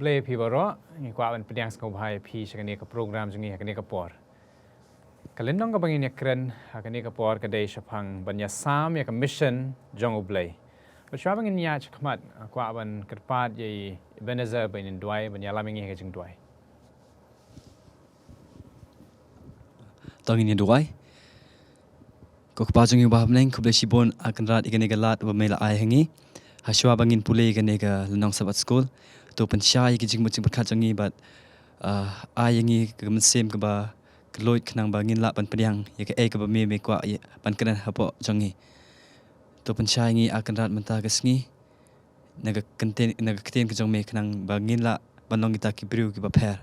Blei pi baro ni kwa ban pediang sko bhai pi chakani ka program jungi hakani ka por kalendong ka bangin yakren hakani ka por ka dei shapang banya sam ya ka mission Jong U Blei Bachwa bangin ya chakmat kwa ban kerpat ye Ebenezer bainin duai banya lamingi ka jing duai Tangin duai ko kpajung yu baham neng kuble shibon akan rat igane galat wa mela ai hangi haswa bangin pule igane ga Khasi Sabbath School to pensyai ki jing mucing berkat jangi bat ai yangi ke mesem ke ba keloit kenang bangin la pan pediang ya ke ke ba me kwa pan kenan hapo jangi to pensyai ngi akan rat menta ke sngi naga kenten ke jong me kenang bangin la banong kita ki briu ki ba pher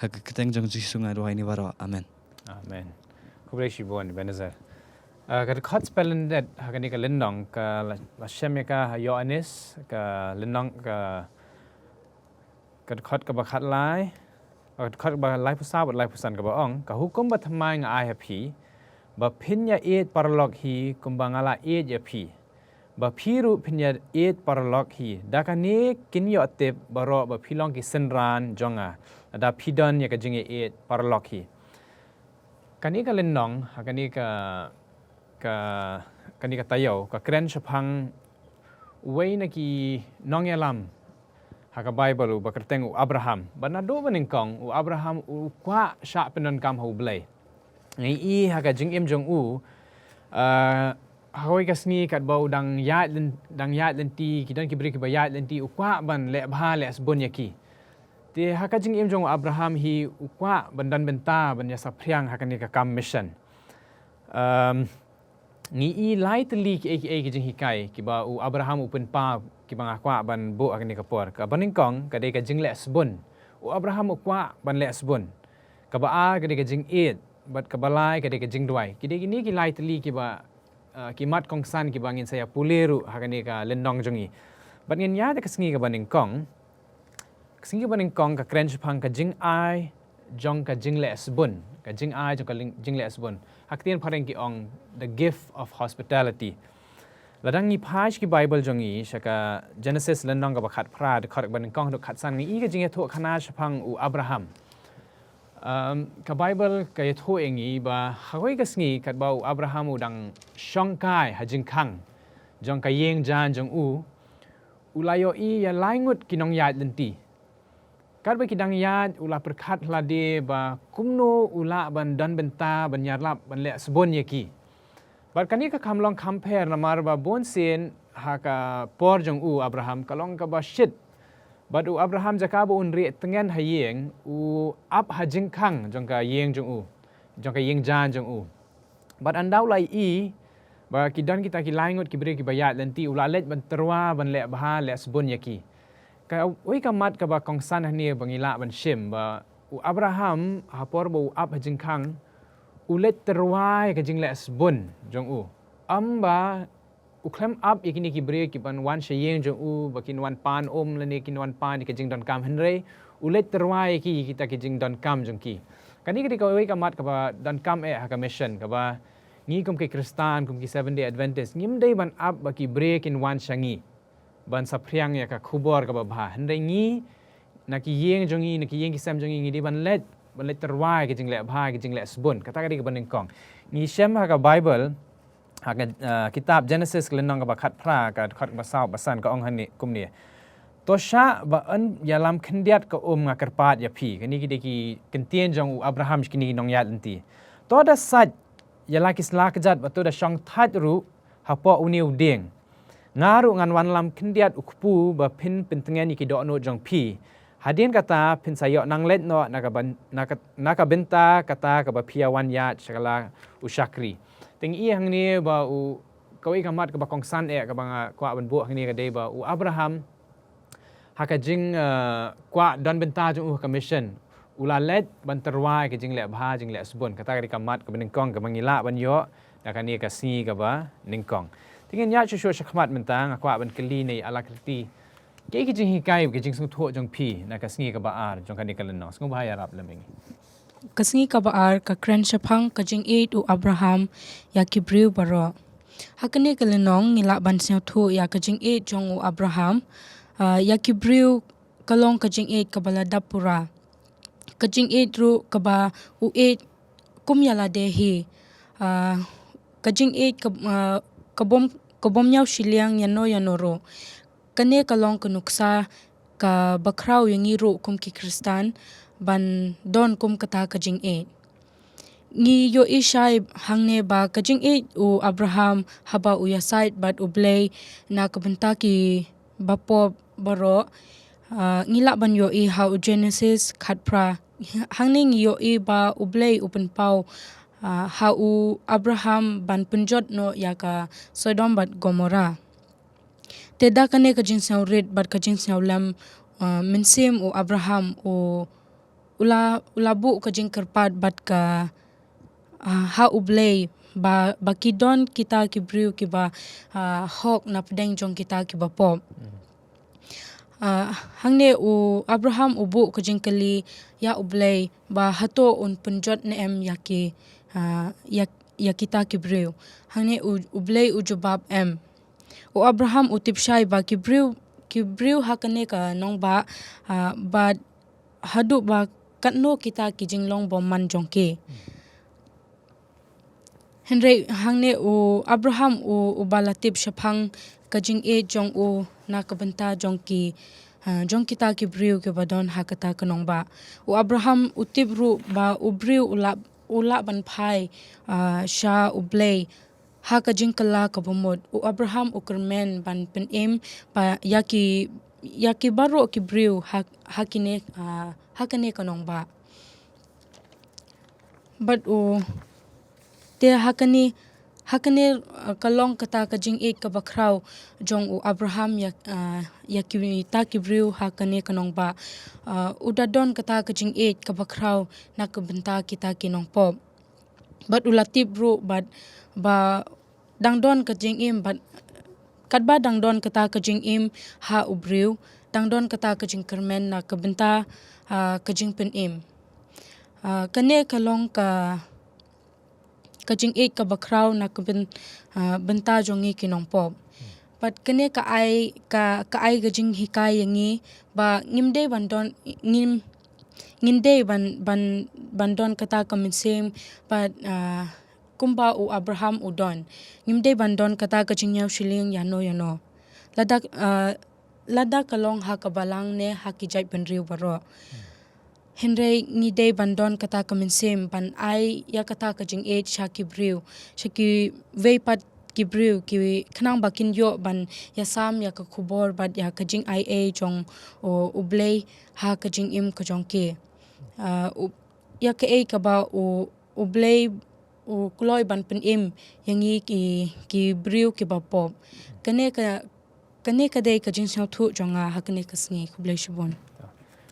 ha ke keteng jong ji sunga rohai ni waro amen amen kuble shibon Ebenezer ka khat spellen det hakani ka lendong ka Lasam ka Yohanes ka lendong ka khat ka ba khat lai khat ba lai pusa ba lai pusan ka ba ong ka hukum ba thamai nga ai happy ba phinya et paralog hi kumbangala et ya phi ba phiru phinya et paralog hi dakani kinyo atep baro ba philong ki senran jonga ada phidon ya ka jinge et paralog hi kani ka lendong hakani kani ka tayo ka kren shapang way na ki nong yalam haka Bible ba kerteng u Abraham banado baningkong u Abraham u kwa sha penon kam U Blei ngai i haka jing im jong u hoi kasni kat bau dang yat lenti ki don ki bri ki ba yat lenti u kwa ban le bha le sbon yaki te haka jing im jong u Abraham hi u kwa bandan benta ban ya sapriang haka ni ka kam mission ni i lai teli ki jing hikai ki ba u Abraham upen pa ki bang akwa ban bu akni kapor ka baningkong ka de ka jing le sbun u Abraham ukwa ban le sbun ka ba a ka de ka jing et bat ka balai ka de ka jing duai ki de ni ki lai teli ki ba ki mat kong san ki bangin saya puleru hakani ka lendong jongi bat ngin ya de ka singi ka baningkong ka kren pang ka jing ai jong ka jing le sbun ka jing ai jong ka jing le sbun haktin pareng ki ong the gift of hospitality ladang ni page ki Bible jongi shaka Genesis lendong ka bakhat phra de kharak ban kong do khat san ngi ka jinge tho khana shapang u Abraham ka Bible ka tho engi ba hagoi ka sngi kat ba u Abraham u dang shongkai hajing khang jong ka yeng jan jong u ulayo i ya laingut kinong yat lenti kat ba kidang yat ula perkhat lade ba kumno ula ban dan benta ban yarlap ban le sbon yaki bar kani ka kamlong compare namar ba bon sen haka por jong u Abraham kalong ka ba shit but u Abraham jakabo unri tengen hayeng u ap hajing khang jong ka yeng jong u jong ka yeng jan jong u but andau lai i ba kidan kita ki laingot ki bre ki bayat lenti ula let ban terwa ban le bha le sbon yaki ka oi ka mat ka ba kong san hne bangila ban shim ba u Abraham hapor bo ap hajing khang ulet terwai ka jing le sbun jong u amba u klem up ikini ki bre ki ban wan sheyeng jong u bakin wan pan le ne kin wan pan ki jing don kam henre ulet terwai ki kita ki jing don kam jong ki kani ki ka oi ka mat ka ba don kam ha ka mission ka ba ngi kum ki kristan kum ki 7 day adventist ngim dei ban up ba ki bre kin wan shangi ban sapriang ya ka khubor ka ba bha henre ngi na ki yeng jongi na ki yeng ki sam jongi ngi di ban let terwai ke jing le bha ke jing le sbun kata ka di ka baningkong ni shem ha ka Bible ha ka kitab Genesis lenong ka ba khat phra ka khat ba sau basan ka ong hani kum ni to sha ba an yalam khndiat ka nga karpat ya phi kani ki de ki kentien jong u Abraham kini nong yat enti to da sat yala ki slak jat ba to da shong that ru ha po uniu ding ngaru ngan wan lam khndiat ukpu ba pin pentengen ki do no jong phi hadin kata pin sayo nang let no naka benta kata ka ba phia wan ya chakala ushakri ting i hang ni ba u koi kamat ka ba kong san ka ba kwa ban bu hang ni ka de ba u Abraham haka jing kwa don benta jung u commission ula let ban terwai ka jing le bha jing le sbon kata ka kamat ka beningkong ka mangila ban yo naka ni ka si ka ba ningkong tingin ya chu shakmat mentang kwa ban kali nei alakriti ke ki jing hikai ke jing sung tho jong phi na ka sngi ka ba ar jong ka ni kalan no sung ba ya rap laming kasngi ka ba ar ka kren shapang ka jing 8 u Abraham ya ki briu baro hakane kalan nong ngila ban seng tho ya ka jing 8 jong u Abraham ya ki briu kalong kajing 8 kabala dapura. Kajing 8 ru kaba u 8 kumyala dehi. Kajing 8 kabom yaw shiliang yano ro. Kane kalong kanuksa ka bakraw yang iru kum ki Kristan ban don kum kata kajing 8. Ngi yo ishai hangne ba kajing 8 u Abraham haba u yasait bat u Blei na kabenta ki bapo baro ngila ban yo i ha u Genesis khatpra hangne ngi yo i ba u Blei upen pau ha u Abraham ban punjot no yaka Sodom bat Gomora. Teda kane kajing saw red bat kajing saw lam mensim u Abraham u ulabu kajing kerpat bat ka ha u Blei ba kidon kita kibriu kiba hok na pedeng jong kita kiba pop. Hangne u Abraham ubu kajing kali ya u Blei ba hato un punjot ne em yaki ya kita kibriu. Hangne u Blei u jubab em. U Abraham utip syai ba kibriu hakane ka nong ba hadu ba katno kita kijing long bom man jongke. Henry hangne u Abraham u balatip syapang kajing jong u na kabenta jongki jong kita kibriu ke badon hakata kanong ba. U Abraham utip ru ba ubriu ula ban pai sha u Blei ha kajing kala kabamod. U Abraham u kermen ban penim ba yaki baro kibriu hakane kanong ba. But u te hakane kalong kata kajing 8 kabakraw jong u Abraham yaki kibriu hakane kanong ba. Udadon kata kajing 8 kabakraw na kabenta kita kinong pop. But ulatip ru ba dangdon kajing im but kadba dangdon kata kajing im ha ubriu dangdon kata kajing kermen na kabenta kajing pen im. Kane kalong ka kajing 8 ka bakraw na benta jongi kinong pop. But kane ka ay kajing hikay yangi ba ngimde bandon kata kaminsim but kumba u Abraham udon. Ngimde bandon kata kajing yaw shiling yano. Lada kalong ha kabalang ne ha kijay penriu baro. Henry ngide bandon kata kaminsim ban ay ya kata kajing 8 shaki briu shaki veipat kibriu ki khnang bakin yo ban yasam ya ka khubor bat ya kajing ia jong u Blei ha kajing im kajong ke ya ka ka ba u Blei u kloi ban pen im yangi ki briu ki ba pop kane ka dei kajing saw thu jonga ha kane ka sngi Blei shibon.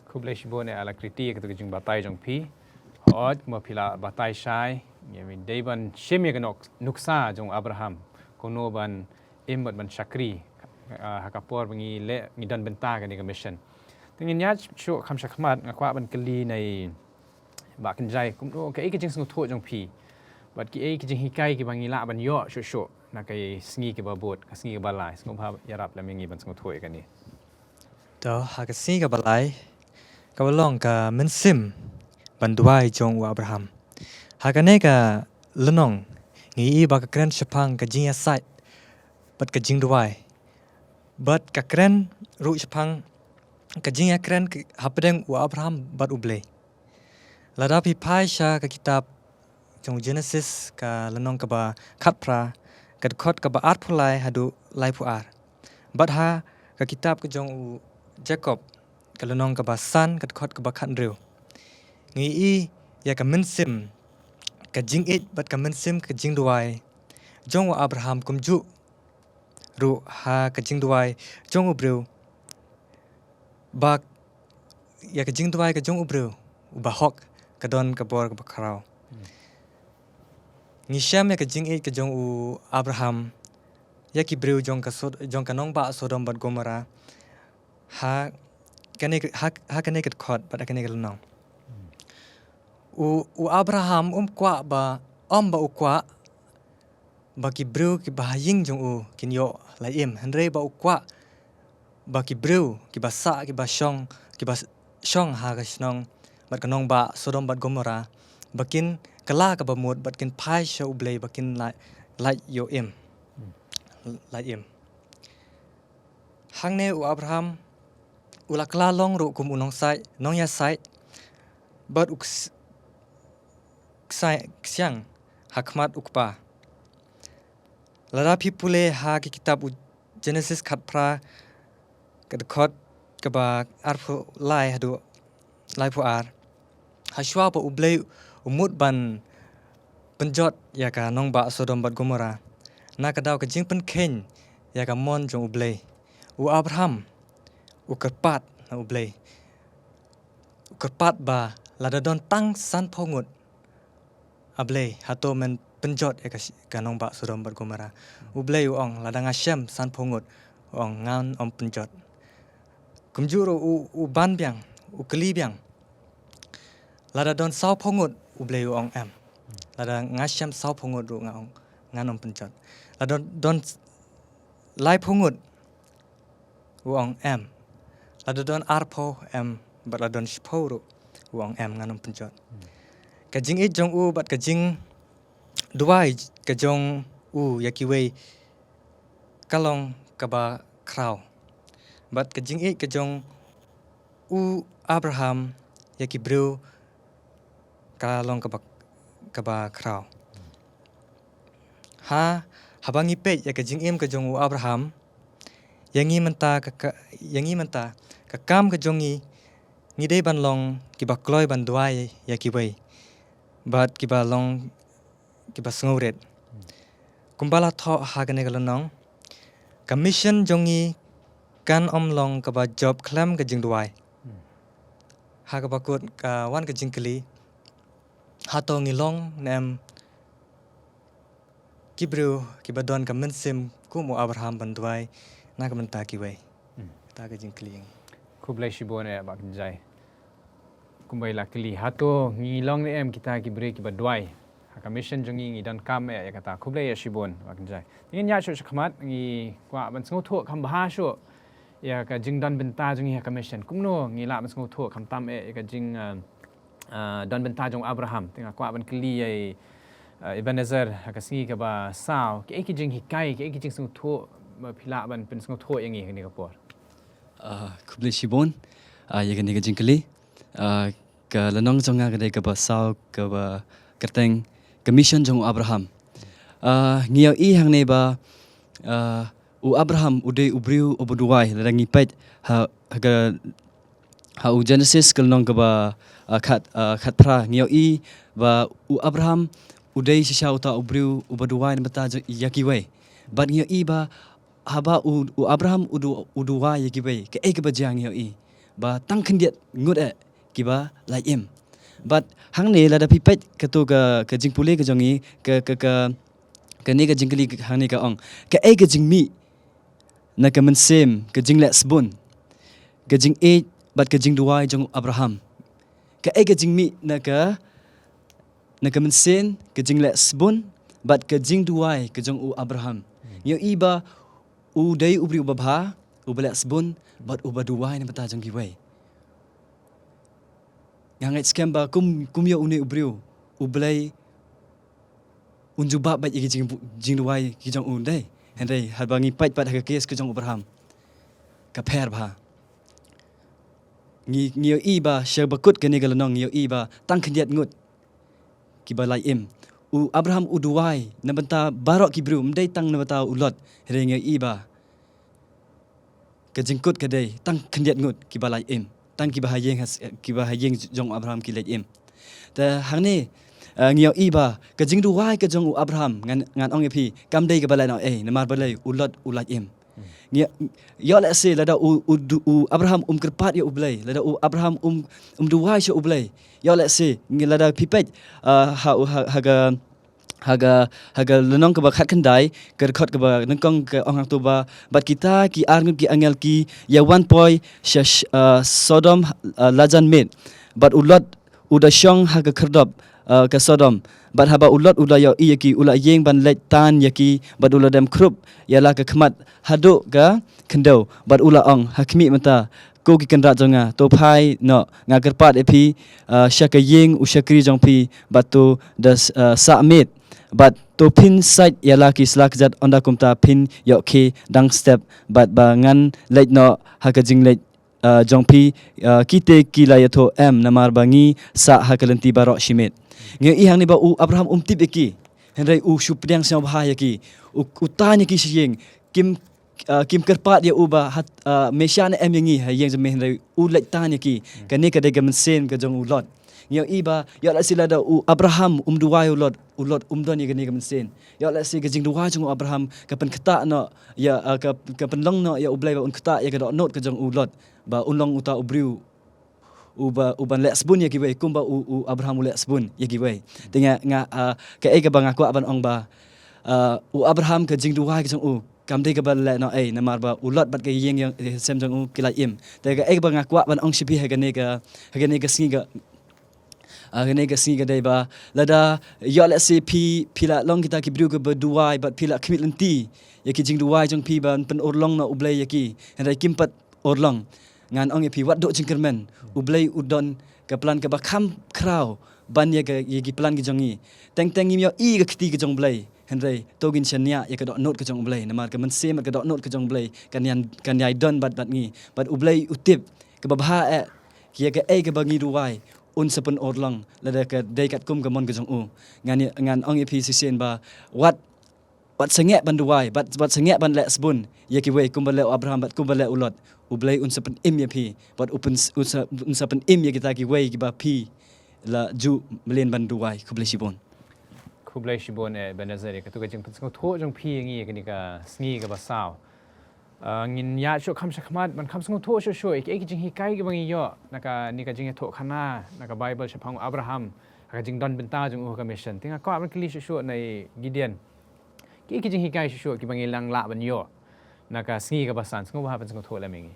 Kublai shibon ala kriti ke kajing batai jong pi hot mo pila batai shai yamin deban shemye ganok nuksa jong Abraham kono ban imbat ban shakri hakapor bangi le ngidan benta kan ni Mishon tingin ya shu kham shakmat ngakwa ban kali nei ba kinjai kumdo ke kajing sung tho jong pi bat ki kajing hikai ki bangi la ban yo shu na kai sngi ki babot sngi ki balai sung bha yarap la mengi ban sung tho kan ni to hakasi ka balai kawalong ka mensim banduai jong wa Abraham hakane ka lenong ngi ba ka kren shapang ka jing site bat ka jing duai bat ka kren ru shapang ka jing kren hapdeng wa Abraham bat u Blei lada pi pai sha ka kitab jong Genesis ka lenong ka ba khatpra ka khot ka ba art phulai hadu lai phu ar bat ha ka kitab ka jong u Jacob kalanong ka ba san kat khot ka ba khan reu ngi ya ka mensim ka jing 8 bat ka mensim ka jing duai jong wa Abraham kumju ru ha ka jing duai jong ubreu ba ya ka jing duai ka jong ubreu ba hok ka don ka bor ka bakrao ngi sham ya ka jing 8 ka jong u Abraham ya ki breu jong ka nong ba Sodom bat Gomora ha kane kat khot bat kane kalnong u Abraham kwa ba ukwa ba ki breu ki bahaying jong u kin yo laim henre ba ukwa ba ki breu ki ba sa ki ba shong kibas Shong haga snong bat kanong ba Sodom bat Gomora bakin kala ka bamut bakin pai sha U Blei bakin lai yo im lai im hangne U Abraham ula kala long ru kum unong sai nong ya sai bat sai ksiang hakmat ukpa lara pipule ha ki kitab Genesis khat pra kadkhot kaba arfu lai hadu lai pu ar hashwa pa U Blei umut ban penjot ya ka nong ba Sodom bat Gomora na ka daw ka jing pen ken ya ka mon jong U Blei U Abraham U kerpat na U Blei U kerpat ba lada don tang san pongut A Blei hato men penjot ya ka nong ba Sodom bat Gomora U Blei U ong lada ngasem san pongut ong ngan om penjot kumjuro u ban biang u keli biang lada don sau pongut U Blei U ong em lada ngasem sau pongut ru ngong nganom penjot lada don lai pongut u ong em lada don arpo em bat lada don shpo ru u ong em nganom penjot kajing it jong u bat kajing duai kajong u yakiwei kalong kaba kraw bat kajing it kajong u Abraham yaki bru kalong kaba kraw ha habangi pe ya kajing im kajong u Abraham yangi menta kakam kajongi ngidei ban long kiba kloy ban duai yaki wei bat kiba long kiba sngoret kumbala tho hagane galonong commission jongi kan om long kaba job klam kajing duai ha kaba kut ka wan kajing kli hato ngilong nem kibru kibadon ka mensim kumu Abraham ban duai na ka menta ki wei ta kajing kli Ku Blei Shibon bak jai kumbai la kli hato ngi long ni em kita ki break ki badwai ha mission jongi ngi dan kam ya kata Ku Blei Shibon bak jai ingin ya shu khmat ngi kwa ban sngo tho kham ba shu ya ka jing dan benta jongi ha mission kumno ngi la ban sngo tho kham tam ya ka jing dan benta jong Abraham tengah kwa ban kli ai Ebenezer ha ka singi ka ba sao ki jing hikai ki jing sngo tho phila ban pen sngo tho yangi ni ka por Ku Blei Shibon ya kan ga jingkali ka lanong jonga ga ka ba sao ka ba kerteng commission jong Abraham ngiau I hang ne ba u Abraham ude ubriu obuduai ladangi pet ha u Genesis kalnong ka ba khat pra ngiau I ba u Abraham ude shisha uta ubriu obuduai mata yakiwe but ngiau I ba haba u Abraham uduwa yakiwe ke ba jang ngiau I ba tang khendiat ngut kiba lai em but hang ne la da pipet ka to ka jingpule ka jongi ka ne ka jingkali hang ne ka ong ka ka jingmi na ka mensem ka jingla sbon ka jing e but ka jing duai jong Abraham ka jingmi na ka mensen ka jingla sbon but ka jing duai ka jong u Abraham yo iba u dai ubri ubabha ubala sbon but ubaduai na bata jong giwai yang ngait scam ba kum yo une ubriu U Blei unjuba ba igi jing duai ki jong un dai hendai harbangi pat ha kes ke jong Abraham ka pher ba ngi I ba sherbakut ke ne galonong ngi I ba tang khendiat ngut ki ba lai em u Abraham uduai na banta barok ki bru mdai tang na bata ulot here ngi I ba ke jingkut ke dai tang khendiat ngut ki ba lai em tang ki bahayeng jong Abraham ki let em ta hangne ngiau I ba ka jing duai ka jong Abraham ngan ong epi kam dei ka balai na namar balai ulot ulat em yo la se lada u Abraham kerpat ya U Blei lada u Abraham duai sha U Blei yo la se lada pipet haga lenong ke ba khat khandai kerkhot ke ba nengkong ke ong tu ba bat kita ki arngut ki angel ki ya one point Sodom lajan met bat ulot uda shong haga kherdop ke Sodom bat haba ulot uda ya I ki ula yeng ban let tan yaki bat ula dem krup ya la ke khmat hadu ga khendo bat ula ong hakmi mata ko ki kanrat jonga to phai no nga kerpat epi syaka ying usyakri jong pi batu das submit but to pin site yala ki slak jat onda kumta pin yo ki dang step but ba ngan leit no hakajing leit jong pi kite kila yato m namar bangi sa hakalenti barok shimit nge i hang ni ba u Abraham tip eki henrai u supdiang sa bahaya ki utanya ki siyeng kim kerpat ya uba Mishon em yangi hayeng jeme henrai u leit tanya ki kane kade gamen sen ka jong ulot nge i ba ya la sila da u Abraham duwai ulot don ya kane gamen sen ya la si gajing duwai jong Abraham kapan kata no ya kapan long no ya ublai ba un kata ya ka not ka jong ulot ba unlong uta ubriu uban lek sebun ya giwe kumba Abraham lek sebun ya giwe tinga nga ka e ka bang aku aban ong ba Abraham ka jing duwa ka jong kam de ka ba le no namar ba ulot bat ka yeng yang sem jong kila im te ka e ka bang aku aban ong shipi ha ga singi ga dai ba lada ya let se pila long kita ki bru ka berduai bat pila kmit lenti ya ki jing duai jong pi ban pen orlong na ublai ya ki henrai kimpat orlong ngan ong epi wat do jingkermen ublei udon ka plan ka bakam kraw ban ya ka yegi plan ki jongi teng im yo i ka khti ka jong blei henrei togin chania ya ka do not ka jong blei namar ka man se ka do not ka jong blei kan yai don bat ngi bat ublei utip ka babha ki ka ka bangi ruwai un sepun orlang lada ka dei kat kum ka mon ka jong ngan ong epi sisen ba wat sengek ban duwai bat sengek ban lek sebun ya ki we kum ba le Abraham bat kum ba le ulot ublei unsapen im ya pi bat unsapen im ya kita ki wei ki ba pi la ju melen ban duwai kublai shibon benazari ka tu ka jing pung tho jong pi ngi ka ni ka sngi ka ba saw ngin ya sho kham shakmat ban kham sung tho sho ek jing hi kai ka bangi yo naka ni ka jing tho khana naka bible shapang Abraham ka jing don benta jong ka mission tinga ko ban kli sho nei Gideon ki jing hi kai sho ki bangi lang la ban yo naka sngi ka basan sung ba ban sung tho la mengi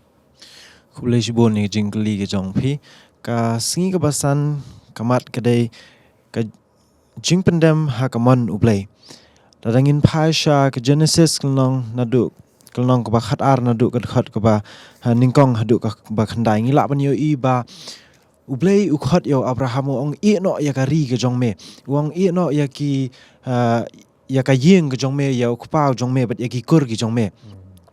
kublai shibon ni jing kli ke jong pi ka sngi ka basan kamat kadai ka jing pendem ha kamon ublai dadangin phasha ka Genesis klong nadu klong ka bakhat ar nadu ka khat ka ba ningkong hadu ka ba khandai ngi la ban yo i ba ublai ukhot yo Abraham ong i no ya ka ri ka jong me wong i no ya ki ya ka yeng ka jong me ya ku pau jong me bat ya ki kur ki jong me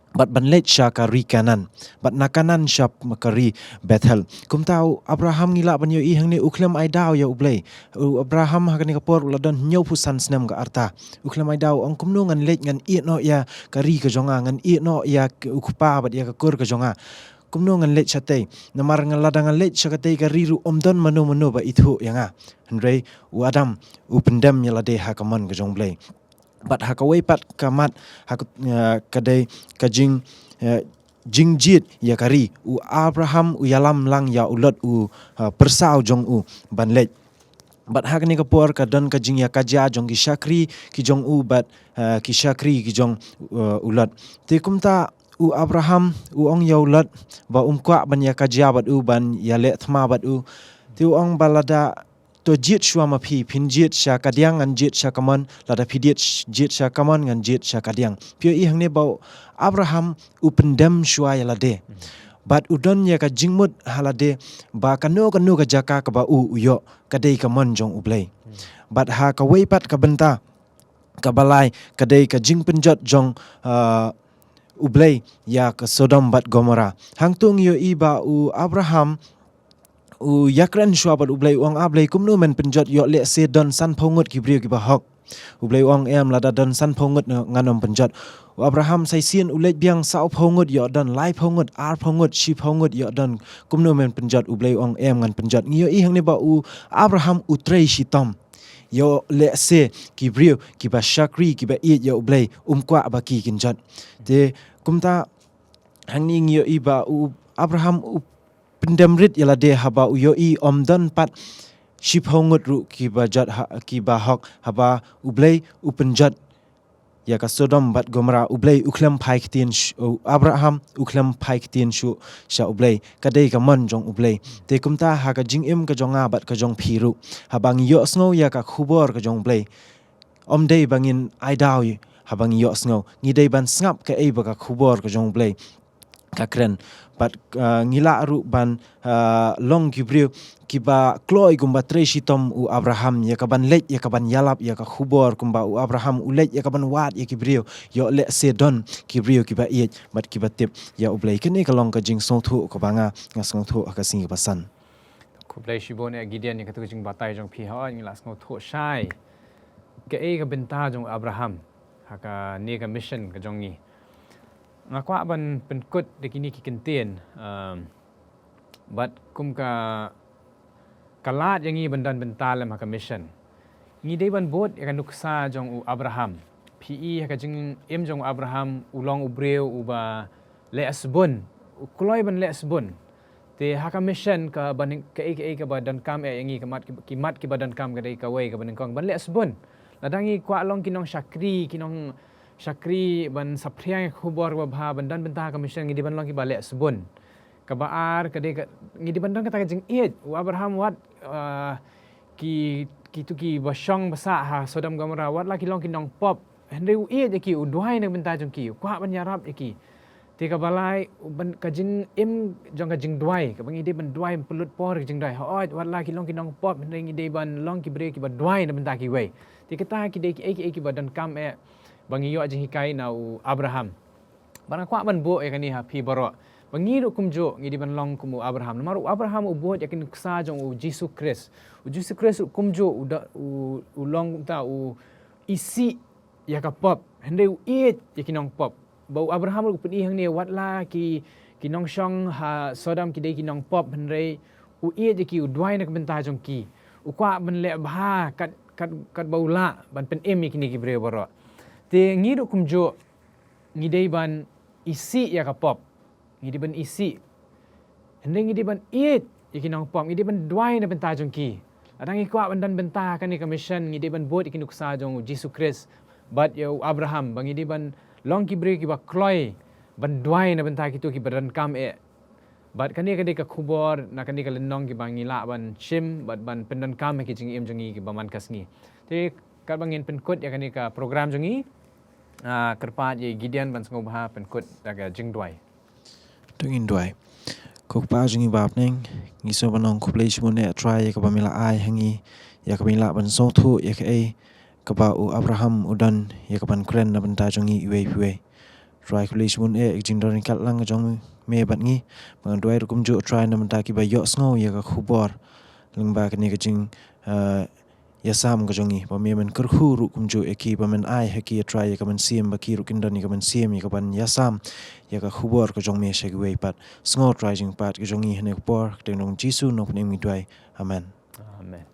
bat ban let sha ka ri kanan bat nakanan sha ka ri Bethel kum tau Abraham ngila ban yo i hang ni ukhlem ai daw ya ublai Abraham ha ni ka por ladon nyau pusan snem ka arta ukhlem ai daw ong kum no ngan let ngan i no ya ka ri ka jonga ngan i no ya ku pa bat ya ka kur ka jonga kum no ngan let chate namar ngan ladang ngan let sha ka te ka ri ru omdon manu ba ithu yanga hendrei u Adam u pendem ya lade ha ka man ka jong blai bat hakawai pat kamat kadai kajing jingjit ya kari u Abraham u yalam lang ya ulot u persau jong u banlet bat hakni kapor ka don kajing ya kaja jong ki syakri ki jong u bat ki syakri ki jong ulot te kumta u Abraham u ong ya ulot ba kwa ban ya kaja bat u ban ya le thma bat u te ong balada to jit shwa ma phi phin jit sha kadyang an jit sha kaman lada phi jit sha kaman ngan jit sha kadyang pyo I hangne ba Abraham upendem shwa ya lade bat udon ya ka jingmut halade ba kanu ka jaka ka ba u yo kadai kaman jong ublai bat ha ka wei pat ka benta ka balai kadai ka jing penjot jong ublai ya ka Sodom bat Gomora hangtung yo I ba u Abraham u yakran shwa bat ublai uang ablai kumnu men penjot yo le se don san phongut ki brio ki ba hok ublai uang em lada don san phongut nganom penjot Abraham sai sien ulet biang sau phongut yo don lai phongut ar phongut shi phongut yo don kumnu men penjot ublai uang em ngan penjot ngiyo I hang ne ba u Abraham utrei shi tom yo le se ki brio ki ba shakri ki ba it yo ublai kwa ba ki kinjot te kumta hang ni ngiyo I ba u Abraham pendemrit yala de haba uyo I omdan pat shiphongut ru ki ba hok haba ublei upenjat ya ka Sodom bat Gomora ublei uklem phaik tin Abraham uklem phaik tin shu sha ublei kadai ka man jong ublei te kumta ha ka jingim ka jonga bat ka jong phiru habang yo snow ya ka khubor ka jong ublei omdei bangin aidaw habang yo snow ngidei ban snap ka ei ba ka khubor ka jong ublei keren but ngila ru ban long kibriu kiba kloi gumba treshi tom u Abraham ya kaban let ya kaban yalap ya ka khubor kumba u Abraham u let ya kaban wat ya kibriu yo le sedon kibriu kiba iet but kiba tip ya U Blei kene ka long ka jing song thu ka banga nga song thu ka sing ka san U Blei shibon e Gideon ni ka tu jing batai jong pi ha ni la sngo tho shai ke e ka benta jong Abraham haka ni ka mission ka jong ni nga kwa ban penkut de kini ki kentien but kum ka kalat yang i bandan bentalem haka mission ngi de ban bot ya nuksa jong u Abraham pi haka jing em jong Abraham ulong ubreu uba le asbun kuloi ban le asbun te haka mission ka ban ka ka badan kam e yang i kimat ki badan kam ka dei ka wei ka ban kong ban le asbun ladangi kwa long kinong Syakri ban sapriang khubor wa bha bandan bentah ka mission ngi di ban long ki bale asbun ka baar ka de ngi di bandan kata jing iet u Abraham wat ki tu ki basong basa ha Sodom Gomora wat la ki long ki nong pop hende u iet ki u duai na bentah jong ki kwa ban yarap ki te ka balai ban ka jing im jong ka jing duai ka bangi de ban duai pelut por jing duai ha wat la ki long ki nong pop hende ngi de ban long ki bre ki ba duai na bentah ki wei te kata ki de ki badan kam e bangi yo jing hikai na u Abraham barang kwa ban bo e kani ha pi baro bangi ru kumjo ngi di ban long kumu Abraham maru Abraham u bo yakin ksa jong u Jesus Christ kumjo u long ta u isi ya ka pop hende u it yakin ong pop bau Abraham ru peni hang ni wat la ki nong shong ha Sodom ki de ki nong pop hende u it yaki u dwai nak bentah jong ki u kwa ban le bha kat bau la ban pen em yakin ki bre baro te ngiru kumjo ngidei ban isi ya ka pop ngidei ban isi hende ngidei ban it yakin pop ngidei ban duai na bentah jong ki adang ikwa ban dan bentah kan ni commission ngidei ban bot yakin uksa jong Jesus Christ but ya Abraham bang ngidei ban long ki bre ki ba kloi ban duai na bentah ki tu ki badan kam e but kan ni ka de ka khubor na kan ni ka lenong ki bang ngila ban shim but ban pendan kam ki jing em jong ki ba man kasngi te ka bangin penkut ya kan ni ka program jong kerpat ye Gideon ban sngau bha penkut daga jing duai tungin duai kok pa jingi bab neng ngi so banong ku Blei shibon e try ka bamila ai hangi ya ka mila ban song thu ya ka e ka ba u Abraham udan ya ka ban kren na ban ta jongi iwe try ku Blei shibon e jing don kat lang jong me bat ngi bang duai kum jo try na ban ta ki ba yo sngau ya ka khubor ling ba ka ni ka jing iasam ka jongi ba me men kerhu ru kum jo eki ba men ai haki try ka men sim ba ki ru kin don ni ka men sim ya ka ban iasam ya ka khubor ka jong me shagwe pat sngo try jing pat ka jongi hne por teng nong jisu no pnem mi duai amen amen